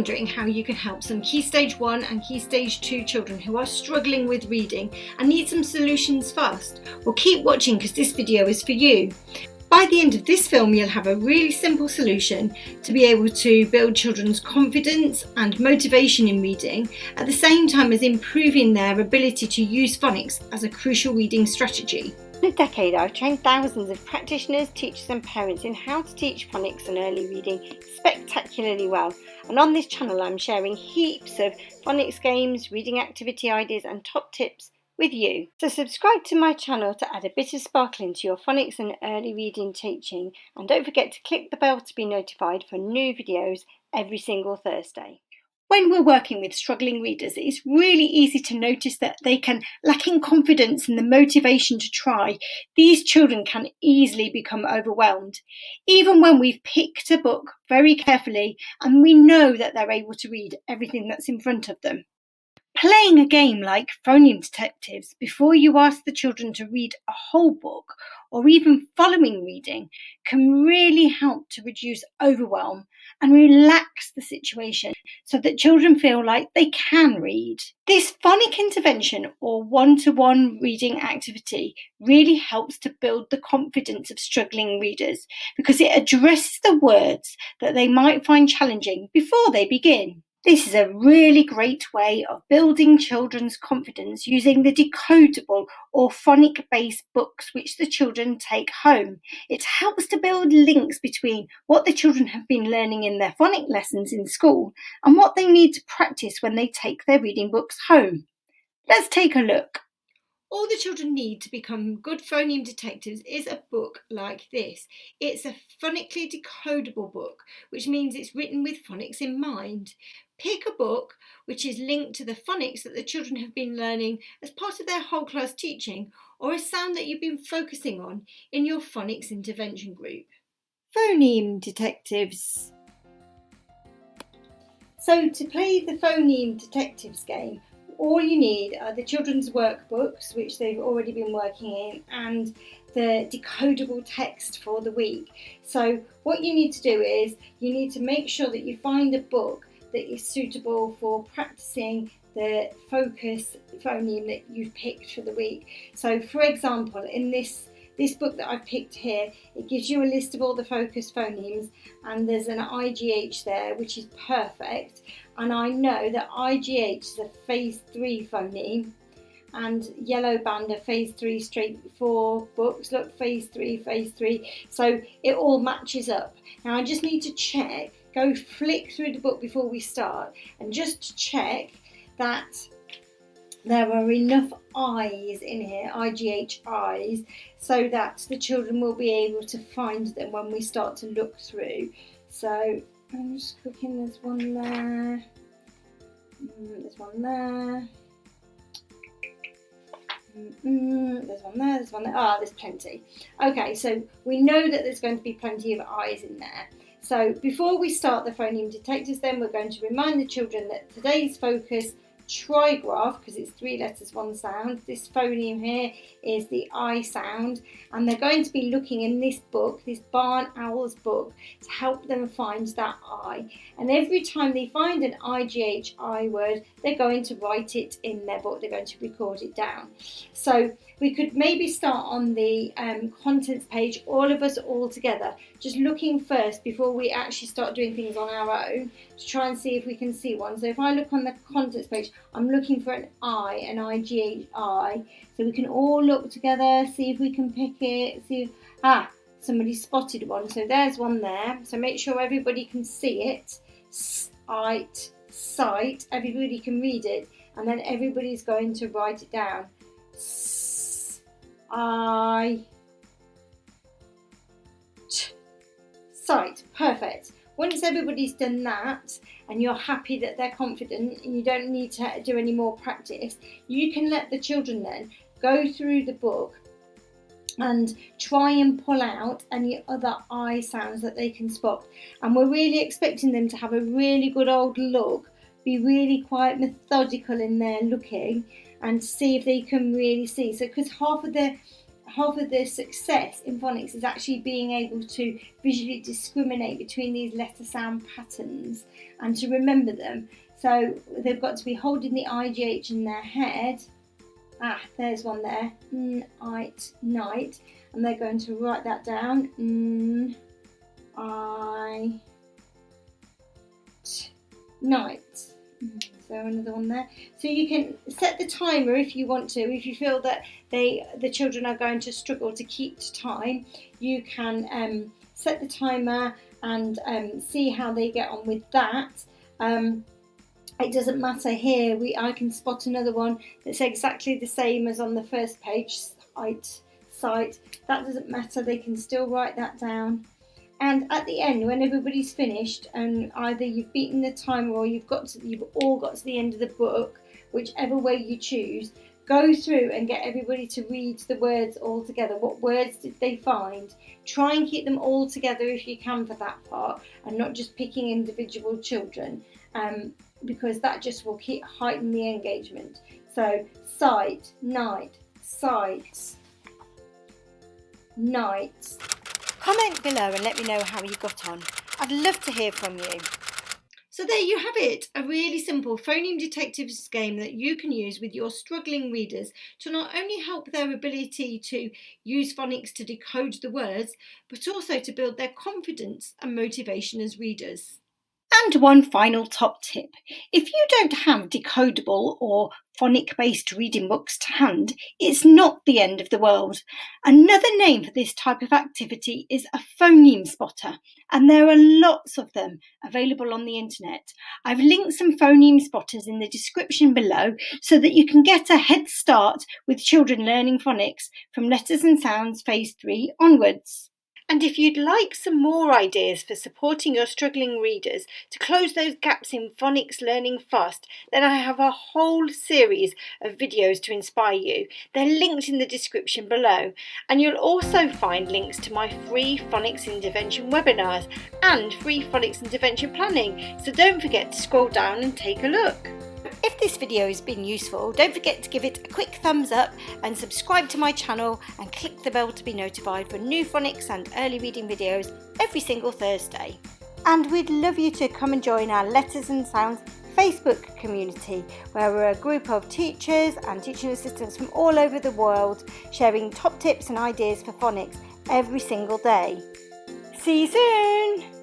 wondering how you can help some Key Stage 1 and Key Stage 2 children who are struggling with reading and need some solutions fast? Well, keep watching because this video is for you. By the end of this film, you'll have a really simple solution to be able to build children's confidence and motivation in reading, at the same time as improving their ability to use phonics as a crucial reading strategy. In a decade, I've trained thousands of practitioners, teachers and parents in how to teach phonics and early reading spectacularly well. And on this channel, I'm sharing heaps of phonics games, reading activity ideas and top tips with you. So subscribe to my channel to add a bit of sparkle into your phonics and early reading teaching. And don't forget to click the bell to be notified for new videos every single Thursday. When we're working with struggling readers, it's really easy to notice that they can lack in confidence and the motivation to try. These children can easily become overwhelmed, even when we've picked a book very carefully and we know that they're able to read everything that's in front of them. Playing a game like Phoneme Detectives before you ask the children to read a whole book, or even following reading, can really help to reduce overwhelm and relax the situation so that children feel like they can read. This phonic intervention or one-to-one reading activity really helps to build the confidence of struggling readers because it addresses the words that they might find challenging before they begin. This is a really great way of building children's confidence using the decodable or phonic-based books which the children take home. It helps to build links between what the children have been learning in their phonic lessons in school and what they need to practice when they take their reading books home. Let's take a look. All the children need to become good phoneme detectives is a book like this. It's a phonically decodable book, which means it's written with phonics in mind. Pick a book which is linked to the phonics that the children have been learning as part of their whole class teaching, or a sound that you've been focusing on in your phonics intervention group. Phoneme Detectives. So to play the Phoneme Detectives game, all you need are the children's workbooks, which they've already been working in, and the decodable text for the week. So what you need to do is you need to make sure that you find a book that is suitable for practicing the focus phoneme that you've picked for the week. So for example, in this book that I've picked here, it gives you a list of all the focus phonemes, and there's an IGH there, which is perfect. And I know that IGH is a phase 3 phoneme, and yellow band are phase 3 straight 4 books. Look, phase 3, phase 3. So it all matches up. Now I just need to check, go flick through the book before we start, and just check that there are enough eyes in here, IGH eyes, so that the children will be able to find them when we start to look through. So I'm just looking, there's one there, there's one there, there's one there, there's one there, there's plenty. Okay, so we know that there's going to be plenty of eyes in there. So before we start the Phoneme Detectives, then we're going to remind the children that today's focus trigraph, because it's 3 letters, 1 sound. This phoneme here is the I sound, and they're going to be looking in this book, this Barn Owl's book, to help them find that I. And every time they find an IGH I word, they're going to write it in their book, they're going to record it down. So we could maybe start on the contents page, all of us all together, just looking first before we actually start doing things on our own, to try and see if we can see one. So if I look on the contents page, I'm looking for an I, an IGHI, so we can all look together, see if we can pick it, see if, somebody spotted one, so there's one there. So make sure everybody can see it, sight, everybody can read it, and then everybody's going to write it down. Sight, perfect. Once everybody's done that and you're happy that they're confident and you don't need to do any more practice, you can let the children then go through the book and try and pull out any other I sounds that they can spot. And we're really expecting them to have a really good old look, be really quite methodical in their looking, and see if they can really see. So because half of the half of the success in phonics is actually being able to visually discriminate between these letter sound patterns and to remember them. So they've got to be holding the IGH in their head. There's one there. Night. And they're going to write that down. Night. So another one there. So you can set the timer if you want to. If you feel that the children are going to struggle to keep to time, you can set the timer and see how they get on with that. It doesn't matter here. I can spot another one that's exactly the same as on the first page. Sight. That doesn't matter. They can still write that down. And at the end, when everybody's finished, and either you've beaten the timer or you've all got to the end of the book, whichever way you choose, go through and get everybody to read the words all together. What words did they find? Try and keep them all together if you can for that part, and not just picking individual children, because that just will heighten the engagement. So sight, night, sight, night. Comment below and let me know how you got on. I'd love to hear from you. So there you have it, a really simple Phoneme Detectives game that you can use with your struggling readers to not only help their ability to use phonics to decode the words, but also to build their confidence and motivation as readers. And one final top tip. If you don't have decodable or phonic-based reading books to hand, it's not the end of the world. Another name for this type of activity is a phoneme spotter, and there are lots of them available on the internet. I've linked some phoneme spotters in the description below so that you can get a head start with children learning phonics from letters and sounds phase 3 onwards. And if you'd like some more ideas for supporting your struggling readers to close those gaps in phonics learning fast, then I have a whole series of videos to inspire you. They're linked in the description below, and you'll also find links to my free phonics intervention webinars and free phonics intervention planning, so don't forget to scroll down and take a look. If this video has been useful, don't forget to give it a quick thumbs up and subscribe to my channel and click the bell to be notified for new phonics and early reading videos every single Thursday. And we'd love you to come and join our Letters and Sounds Facebook community, where we're a group of teachers and teaching assistants from all over the world sharing top tips and ideas for phonics every single day. See you soon!